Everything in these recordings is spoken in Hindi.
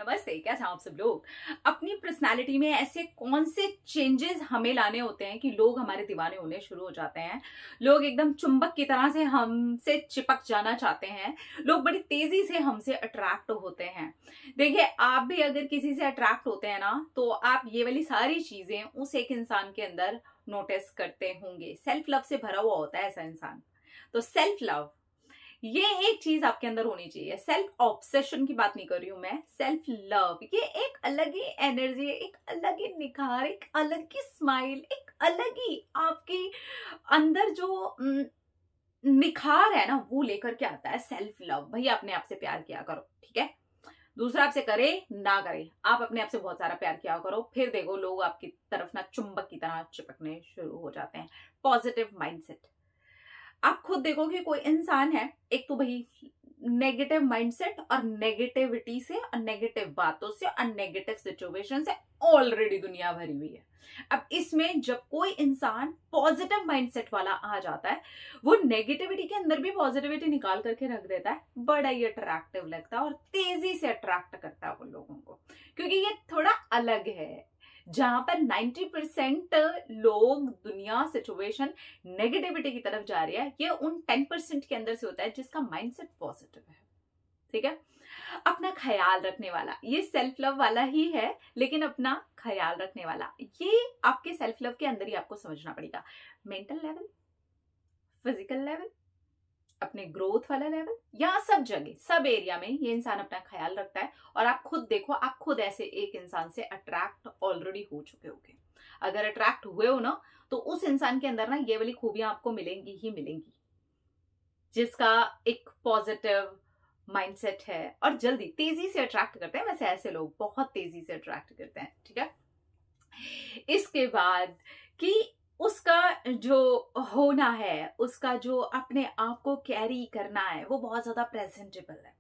नमस्ते, कैसे हैं आप सब लोग। अपनी पर्सनालिटी में ऐसे कौन से चेंजेस हमें लाने होते हैं कि लोग हमारे दीवाने होने शुरू हो जाते हैं। लोग एकदम चुंबक की तरह से हमसे चिपक जाना चाहते हैं। लोग बड़ी तेजी से हमसे अट्रैक्ट होते हैं। देखिए, आप भी अगर किसी से अट्रैक्ट होते हैं ना, तो आप ये वाली सारी चीजें उस एक इंसान के अंदर नोटिस करते होंगे। सेल्फ लव से भरा हुआ होता है ऐसा इंसान। तो सेल्फ लव, ये एक चीज आपके अंदर होनी चाहिए। सेल्फ ऑब्सेशन की बात नहीं कर रही हूं मैं, सेल्फ लव। ये एक अलग ही एनर्जी, एक अलग ही निखार, एक अलग ही स्माइल, एक अलग ही आपके अंदर जो निखार है ना, वो लेकर के आता है सेल्फ लव। भैया अपने आप से प्यार किया करो, ठीक है। दूसरा आपसे करे ना करे, आप अपने आप से बहुत सारा प्यार किया करो। फिर देखो लोग आपकी तरफ ना चुंबक की तरह चिपकने शुरू हो जाते हैं। Positive mindset. आप खुद देखो कि कोई इंसान है, एक तो भाई नेगेटिव माइंडसेट और नेगेटिविटी से और नेगेटिव बातों से और नेगेटिव सिचुएशन से ऑलरेडी दुनिया भरी हुई है। अब इसमें जब कोई इंसान पॉजिटिव माइंडसेट वाला आ जाता है, वो नेगेटिविटी के अंदर भी पॉजिटिविटी निकाल करके रख देता है। बड़ा ही अट्रैक्टिव लगता है और तेजी से अट्रैक्ट करता है उन लोगों को, क्योंकि ये थोड़ा अलग है। जहां पर 90% लोग, दुनिया, सिचुएशन नेगेटिविटी की तरफ जा रही है, ये उन 10% के अंदर से होता है जिसका माइंडसेट पॉजिटिव है। ठीक है। अपना ख्याल रखने वाला, ये सेल्फ लव वाला ही है, लेकिन अपना ख्याल रखने वाला, ये आपके सेल्फ लव के अंदर ही आपको समझना पड़ेगा। मेंटल लेवल, फिजिकल लेवल, अपने ग्रोथ वाला लेवल, यहाँ सब जगह, सब एरिया में ये इंसान अपना ख्याल रखता है। और आप खुद देखो, आप खुद ऐसे एक इंसान से अट्रैक्ट ऑलरेडी हो चुके होगे। अगर अट्रैक्ट हुए हो ना, तो उस इंसान के अंदर ना ये वाली खूबियां आपको मिलेंगी ही मिलेंगी, जिसका एक पॉजिटिव माइंडसेट है और जल्दी तेजी से अट्रैक्ट करते हैं। वैसे ऐसे लोग बहुत तेजी से अट्रैक्ट करते हैं, ठीक है। इसके बाद कि उसका जो होना है, उसका जो अपने आप को कैरी करना है, वो बहुत ज्यादा प्रेजेंटेबल है।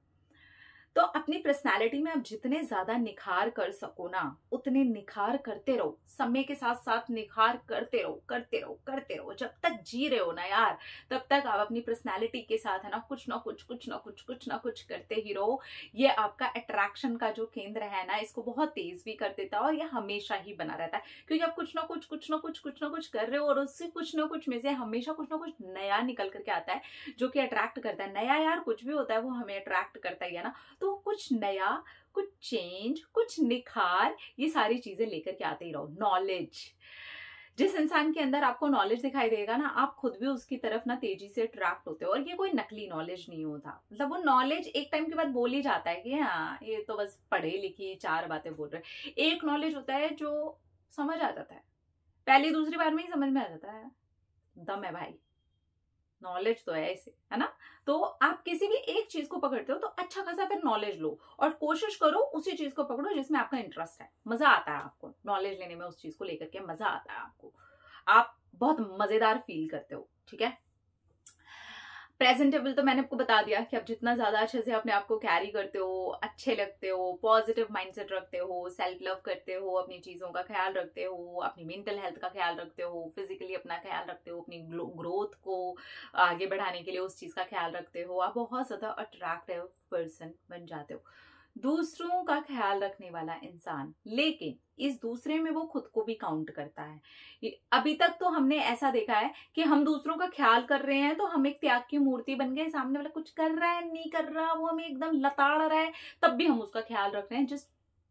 तो अपनी पर्सनालिटी में आप जितने ज्यादा निखार कर सको ना, उतने निखार करते रहो। समय के साथ साथ निखार करते रहो, करते रहो, करते रहो। जब तक जी रहे हो ना यार, तब तक आप अपनी पर्सनालिटी के साथ है ना कुछ ना कुछ, कुछ ना कुछ, कुछ ना कुछ करते ही रहो। ये आपका अट्रैक्शन का जो केंद्र है ना, इसको बहुत तेज भी कर देता है और ये हमेशा ही बना रहता है, क्योंकि आप कुछ ना कुछ, कुछ ना कुछ, कुछ ना कुछ कर रहे हो और उससे कुछ ना कुछ में से हमेशा कुछ ना कुछ नया निकल करके आता है, जो कि अट्रैक्ट करता है। नया यार कुछ भी होता है, वो हमें अट्रैक्ट करता ही है ना। तो कुछ नया, कुछ चेंज, कुछ निखार, ये सारी चीजें लेकर के आते ही रहो। नॉलेज, जिस इंसान के अंदर आपको नॉलेज दिखाई देगा ना, आप खुद भी उसकी तरफ ना तेजी से अट्रैक्ट होते हो। और ये कोई नकली नॉलेज नहीं होता, मतलब वो नॉलेज एक टाइम के बाद बोल ही जाता है कि हाँ ये तो बस पढ़े लिखी चार बातें बोल रहे। एक नॉलेज होता है जो समझ आ जाता है, पहली दूसरी बार में ही समझ में आ जाता है। दम है भाई, नॉलेज तो है ऐसे, है ना। तो आप किसी भी एक चीज को पकड़ते हो तो अच्छा खासा फिर नॉलेज लो और कोशिश करो उसी चीज को पकड़ो जिसमें आपका इंटरेस्ट है। मजा आता है आपको नॉलेज लेने में, उस चीज को लेकर के मजा आता है आपको, आप बहुत मजेदार फील करते हो, ठीक है। प्रेजेंटेबल तो मैंने आपको बता दिया कि आप जितना ज्यादा अच्छे से अपने आप को कैरी करते हो, अच्छे लगते हो, पॉजिटिव माइंडसेट रखते हो, सेल्फ लव करते हो, अपनी चीजों का ख्याल रखते हो, अपनी मेंटल हेल्थ का ख्याल रखते हो, फिजिकली अपना ख्याल रखते हो, अपनी ग्रोथ को आगे बढ़ाने के लिए उस चीज का ख्याल रखते हो, आप बहुत ज्यादा अट्रैक्टिव पर्सन बन जाते हो, दूसरों का ख्याल रखने वाला इंसान। लेकिन इस दूसरे में वो खुद को भी काउंट करता है। अभी तक तो हमने ऐसा देखा है कि हम दूसरों का ख्याल कर रहे हैं तो हम एक त्याग की मूर्ति बन गए, सामने वाला कुछ कर रहा है नहीं कर रहा, वो हमें एकदम लताड़ रहा है, तब भी हम उसका ख्याल रख रहे हैं, जिस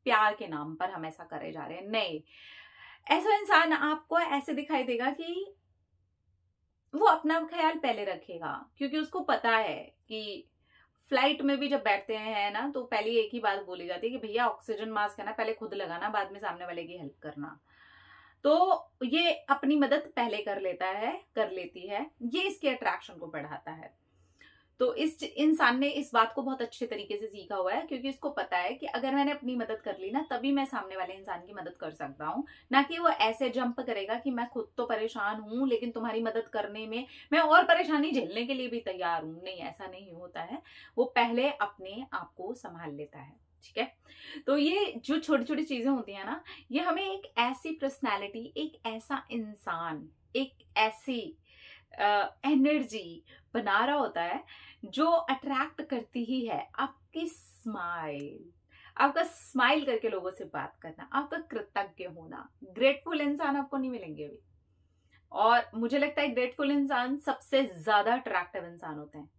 प्यार के नाम पर हम ऐसा करे जा रहे हैं। नहीं, ऐसा इंसान आपको ऐसे दिखाई देगा कि वो अपना ख्याल पहले रखेगा, क्योंकि उसको पता है कि फ्लाइट में भी जब बैठते हैं ना, तो पहले एक ही बात बोली जाती है कि भैया ऑक्सीजन मास्क है ना, पहले खुद लगाना, बाद में सामने वाले की हेल्प करना। तो ये अपनी मदद पहले कर लेता है, कर लेती है, ये इसके अट्रैक्शन को बढ़ाता है। तो इस इंसान ने इस बात को बहुत अच्छे तरीके से सीखा हुआ है, क्योंकि इसको पता है कि अगर मैंने अपनी मदद कर ली ना, तभी मैं सामने वाले इंसान की मदद कर सकता हूँ। ना कि वो ऐसे जंप करेगा कि मैं खुद तो परेशान हूं लेकिन तुम्हारी मदद करने में मैं और परेशानी झेलने के लिए भी तैयार हूं। नहीं, ऐसा नहीं होता है। वो पहले अपने आप को संभाल लेता है, ठीक है। तो ये जो छोटी छोटी चीजें होती है ना, ये हमें एक ऐसी पर्सनैलिटी, एक ऐसा इंसान, एक ऐसी एनर्जी बना रहा होता है जो अट्रैक्ट करती ही है। आपकी स्माइल, आपका स्माइल करके लोगों से बात करना, आपका कृतज्ञ होना। ग्रेटफुल इंसान आपको नहीं मिलेंगे अभी। और मुझे लगता है ग्रेटफुल इंसान सबसे ज्यादा अट्रैक्टिव इंसान होते हैं।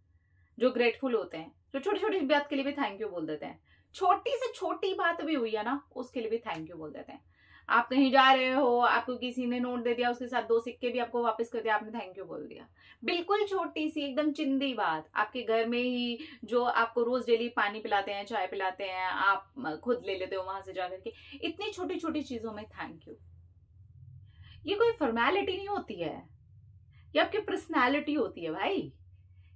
जो ग्रेटफुल होते हैं, जो छोटी छोटी बात के लिए भी थैंक यू बोल देते हैं। छोटी से छोटी बात भी हुई है ना, उसके लिए भी थैंक यू बोल देते हैं। आप कहीं जा रहे हो, आपको किसी ने नोट दे दिया, उसके साथ 2 सिक्के भी आपको वापस कर दिया, आपने थैंक यू बोल दिया। बिल्कुल छोटी सी एकदम चिंदी बात। आपके घर में ही जो आपको रोज डेली पानी पिलाते हैं, चाय पिलाते हैं, आप खुद ले लेते हो वहां से जाकर के। इतनी छोटी छोटी चीजों में थैंक यू। ये कोई फॉर्मेलिटी नहीं होती है, ये आपकी पर्सनैलिटी होती है भाई।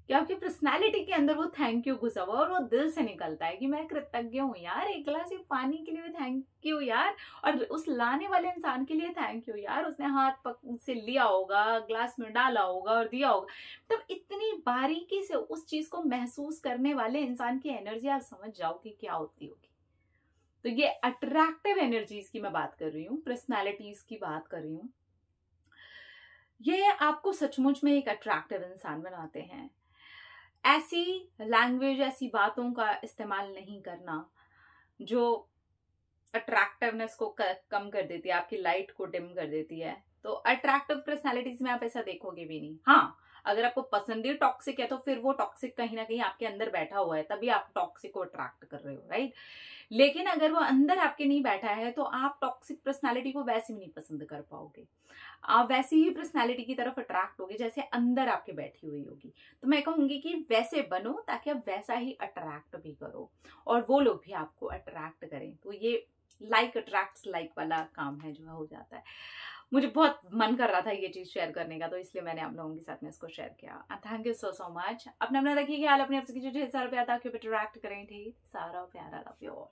कि आपकी पर्सनैलिटी के अंदर वो थैंक यू घुसा हुआ और वो दिल से निकलता है कि मैं कृतज्ञ हूँ यार, एक गिलास पानी के लिए भी थैंक यू यार, और उस लाने वाले इंसान के लिए थैंक यू यार, उसने हाथ पक से लिया होगा, ग्लास में डाला होगा और दिया होगा। तब इतनी बारीकी से उस चीज को महसूस करने वाले इंसान की एनर्जी आप समझ जाओ कि क्या होती होगी। तो ये अट्रैक्टिव एनर्जीज की मैं बात कर रही हूँ, पर्सनैलिटीज की बात कर रही हूँ। ये आपको सचमुच में एक अट्रैक्टिव इंसान बनाते हैं। ऐसी लैंग्वेज, ऐसी बातों का इस्तेमाल नहीं करना जो अट्रैक्टिवनेस को कम कर देती है, आपकी लाइट को डिम कर देती है। तो अट्रैक्टिव पर्सनालिटीज में आप ऐसा देखोगे भी नहीं। हाँ, अगर आपको पसंद ही टॉक्सिक है तो फिर वो टॉक्सिक कहीं ना कहीं आपके अंदर बैठा हुआ है, तभी आप टॉक्सिक को अट्रैक्ट कर रहे हो, राइट। लेकिन अगर वो अंदर आपके नहीं बैठा है तो आप टॉक्सिक पर्सनालिटी को वैसे भी नहीं पसंद कर पाओगे। आप वैसी ही पर्सनालिटी की तरफ अट्रैक्ट होगे जैसे अंदर आपके बैठी हुई होगी। तो मैं कहूंगी कि वैसे बनो ताकि आप वैसा ही अट्रैक्ट भी करो और वो लोग भी आपको अट्रैक्ट करें। तो ये लाइक अट्रैक्ट्स लाइक वाला काम है जो हो जाता है। मुझे बहुत मन कर रहा था ये चीज शेयर करने का, तो इसलिए मैंने आप लोगों के साथ में इसको शेयर किया। Thank you so much. अपना रखिए ख्याल, अपने आपसे जो ढेर सारा प्यार था अट्रैक्ट करें। ठीक, सारा प्यारा, लव यू ऑल।